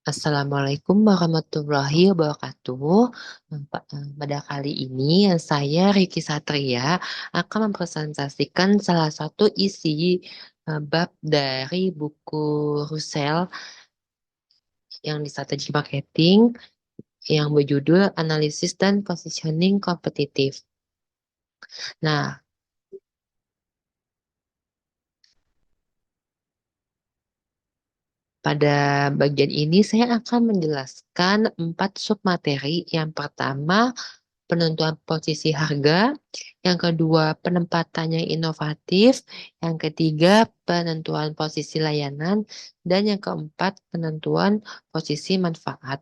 Assalamualaikum warahmatullahi wabarakatuh. Pada kali ini saya Riki Satria akan mempresentasikan salah satu isi bab dari buku Russell yang di strategi marketing yang berjudul Analisis dan Positioning Kompetitif. Nah, pada bagian ini saya akan menjelaskan 4 submateri. Yang pertama, penentuan posisi harga, yang kedua penempatan yang inovatif, yang ketiga penentuan posisi layanan, dan yang keempat penentuan posisi manfaat.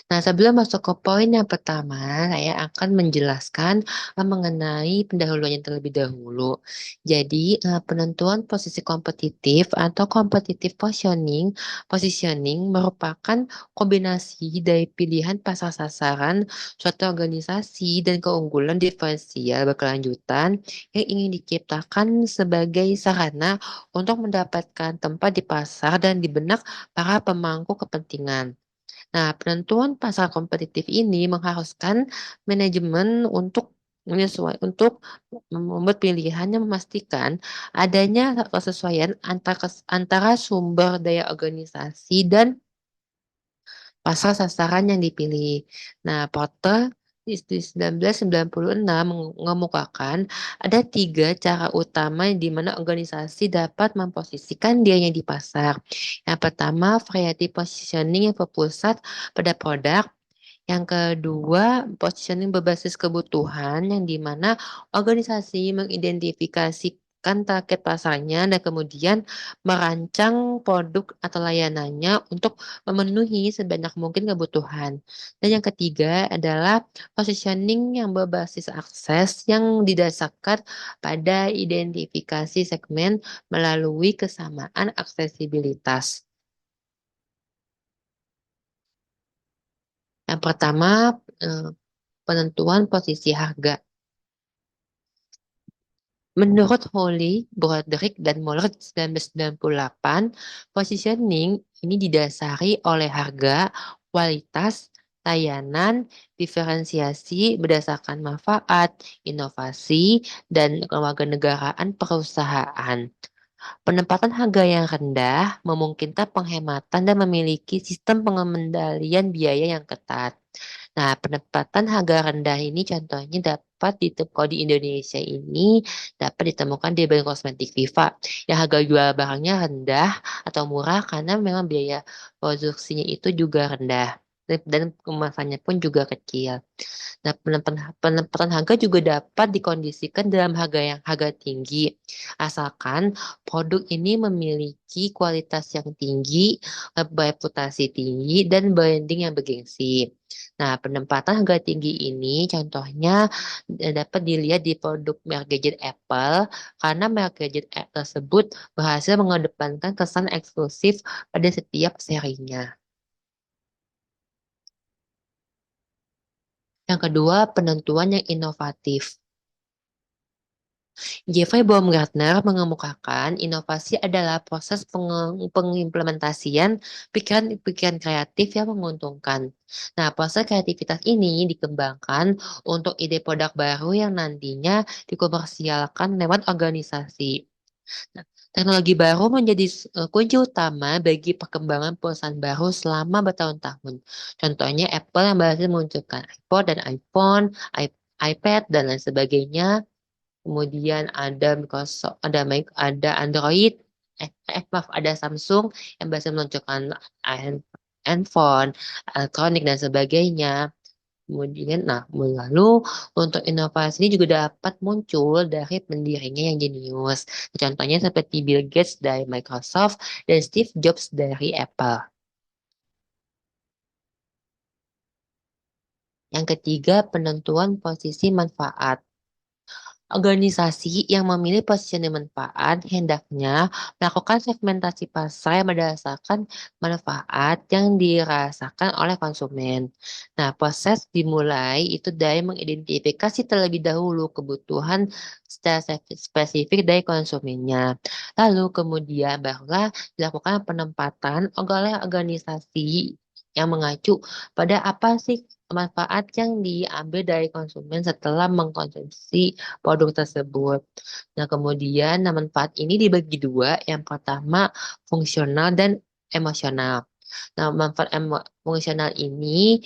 Nah, sebelum masuk ke poin yang pertama, saya akan menjelaskan mengenai pendahuluannya terlebih dahulu. Jadi, penentuan posisi kompetitif atau competitive positioning merupakan kombinasi dari pilihan pasar sasaran suatu organisasi dan keunggulan diferensial berkelanjutan yang ingin diciptakan sebagai sarana untuk mendapatkan tempat di pasar dan di benak para pemangku kepentingan. Nah, penentuan pasar kompetitif ini mengharuskan manajemen untuk membuat pilihan yang memastikan adanya kesesuaian antara sumber daya organisasi dan pasar sasaran yang dipilih. Nah, Porter di 1996 mengemukakan ada 3 cara utama di mana organisasi dapat memposisikan dirinya di pasar. Yang pertama, variety positioning yang berpusat pada produk. Yang kedua, positioning berbasis kebutuhan yang dimana organisasi mengidentifikasikan target pasarnya dan kemudian merancang produk atau layanannya untuk memenuhi sebanyak mungkin kebutuhan. Dan yang ketiga adalah positioning yang berbasis akses yang didasarkan pada identifikasi segmen melalui kesamaan aksesibilitas. Yang pertama, eh, penentuan posisi harga. Menurut Holly, Broderick, dan Moller 1998, positioning ini didasari oleh harga, kualitas, layanan, diferensiasi berdasarkan manfaat, inovasi, dan kewarganegaraan perusahaan. Penempatan harga yang rendah memungkinkan penghematan dan memiliki sistem pengendalian biaya yang ketat. Nah, penempatan harga rendah ini contohnya dapat ditemukan di Indonesia ini dapat ditemukan di brand kosmetik Viva yang harga jual barangnya rendah atau murah karena memang biaya produksinya itu juga rendah dan kemasannya pun juga kecil. Nah, penempatan harga juga dapat dikondisikan dalam harga tinggi, asalkan produk ini memiliki kualitas yang tinggi, reputasi tinggi, dan branding yang bergengsi. Nah, penempatan harga tinggi ini contohnya dapat dilihat di produk merek gadget Apple, karena merek gadget tersebut berhasil mengedepankan kesan eksklusif pada setiap serinya. Yang kedua, penentuan yang inovatif. Jeffrey Baumgartner mengemukakan inovasi adalah proses pengimplementasian pikiran-pikiran kreatif yang menguntungkan. Nah, proses kreativitas ini dikembangkan untuk ide produk baru yang nantinya dikomersialkan lewat organisasi. Nah, teknologi baru menjadi kunci utama bagi perkembangan perusahaan baru selama bertahun-tahun. Contohnya Apple yang berhasil meluncurkan iPod dan iPhone, iPad, dan lain sebagainya. Kemudian ada Microsoft, ada Android, maaf, ada Samsung yang berhasil meluncurkan handphone, elektronik dan sebagainya. Kemudian, nah, lalu untuk inovasi ini juga dapat muncul dari pendirinya yang jenius. Contohnya seperti Bill Gates dari Microsoft dan Steve Jobs dari Apple. Yang ketiga, penentuan posisi manfaat. Organisasi yang memilih positioning manfaat hendaknya melakukan segmentasi pasar yang berdasarkan manfaat yang dirasakan oleh konsumen. Nah, proses dimulai itu dari mengidentifikasi terlebih dahulu kebutuhan secara spesifik dari konsumennya. Lalu kemudian barulah dilakukan penempatan oleh organisasi yang mengacu pada apa sih manfaat yang diambil dari konsumen setelah mengkonsumsi produk tersebut. Nah, kemudian manfaat ini dibagi dua. Yang pertama, fungsional dan emosional. Nah, manfaat fungsional ini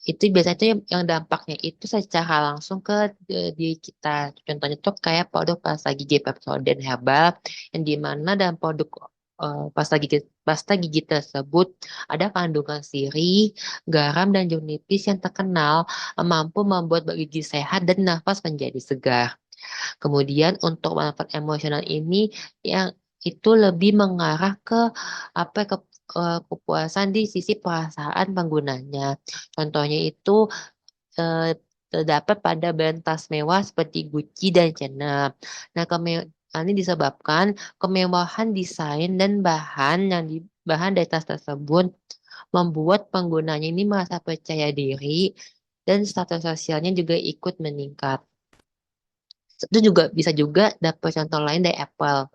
itu biasanya tuh yang dampaknya itu secara langsung ke diri kita. Contohnya tuh kayak produk pasta gigi Pepsodent Herbal yang dimana dalam produk pasta gigi tersebut ada kandungan sirih, garam, dan jeruk nipis yang terkenal mampu membuat gigi sehat dan nafas menjadi segar. Kemudian untuk manfaat emosional ini yang itu lebih mengarah ke apa kepuasan di sisi perasaan penggunanya. Contohnya itu eh, terdapat pada brand tas mewah seperti Gucci dan Chanel. Nah, ini disebabkan kemewahan desain dan bahan dari tas tersebut membuat penggunanya ini merasa percaya diri dan status sosialnya juga ikut meningkat. Itu juga bisa juga dapat contoh lain dari Apple.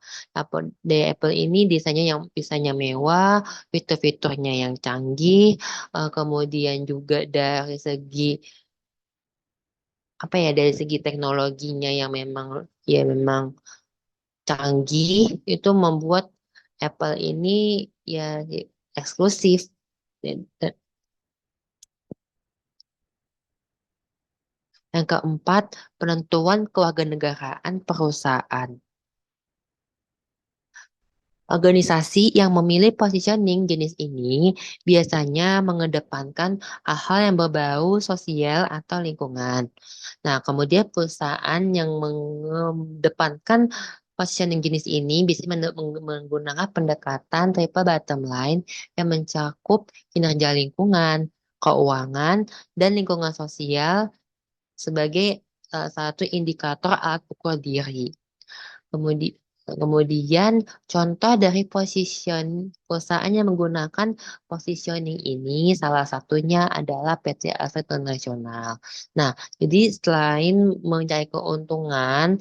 Dari Apple ini desainnya yang desainnya mewah, fitur-fiturnya yang canggih, kemudian juga dari segi apa ya dari segi teknologinya yang memang canggih itu membuat Apple ini ya eksklusif. Dan yang keempat, penentuan kewarganegaraan perusahaan. Organisasi yang memilih positioning jenis ini biasanya mengedepankan hal-hal yang berbau sosial atau lingkungan. Nah, kemudian perusahaan yang mengedepankan positioning jenis ini bisa menggunakan pendekatan triple bottom line yang mencakup kinerja lingkungan, keuangan, dan lingkungan sosial sebagai salah satu indikator alat ukur diri. Kemudian, kemudian contoh dari perusahaan yang menggunakan positioning ini salah satunya adalah PT Astra International. Nah, jadi selain mencari keuntungan,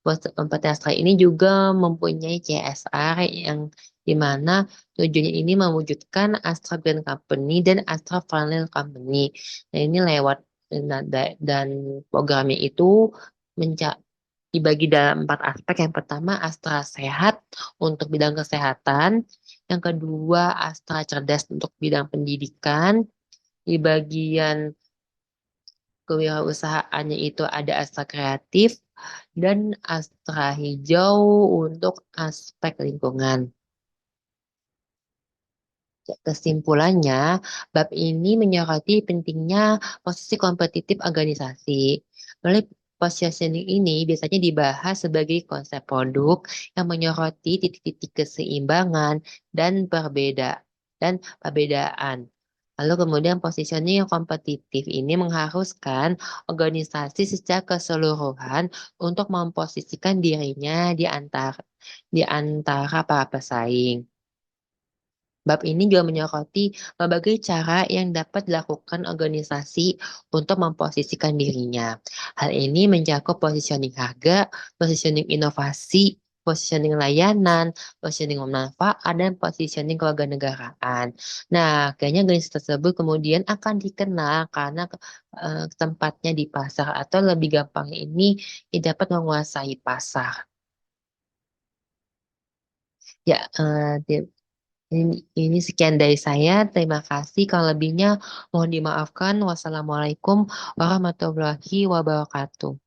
PT Astra ini juga mempunyai CSR yang di mana tujuannya ini mewujudkan Astra Brand Company dan Astra Financial Company. Nah, ini lewat dan programnya itu dibagi dalam empat aspek. Yang pertama, Astra Sehat untuk bidang kesehatan. Yang kedua, Astra Cerdas untuk bidang pendidikan. Di bagian kewirausahaannya itu ada Astra Kreatif dan Astra Hijau untuk aspek lingkungan. Kesimpulannya, bab ini menyoroti pentingnya posisi kompetitif organisasi. Melalui positioning ini biasanya dibahas sebagai konsep produk yang menyoroti titik-titik keseimbangan dan perbedaan. Lalu kemudian positioning yang kompetitif ini mengharuskan organisasi secara keseluruhan untuk memposisikan dirinya di antara para pesaing. Bab ini juga menyoroti berbagai cara yang dapat dilakukan organisasi untuk memposisikan dirinya. Hal ini mencakup positioning harga, positioning inovasi, positioning layanan, positioning manfaat, dan positioning kewarganegaraan. Nah, kayaknya organisasi tersebut kemudian akan dikenal karena tempatnya di pasar atau lebih gampang ini dapat menguasai pasar. Ya, ini sekian dari saya. Terima kasih. Kalau lebihnya mohon dimaafkan. Wassalamualaikum warahmatullahi wabarakatuh.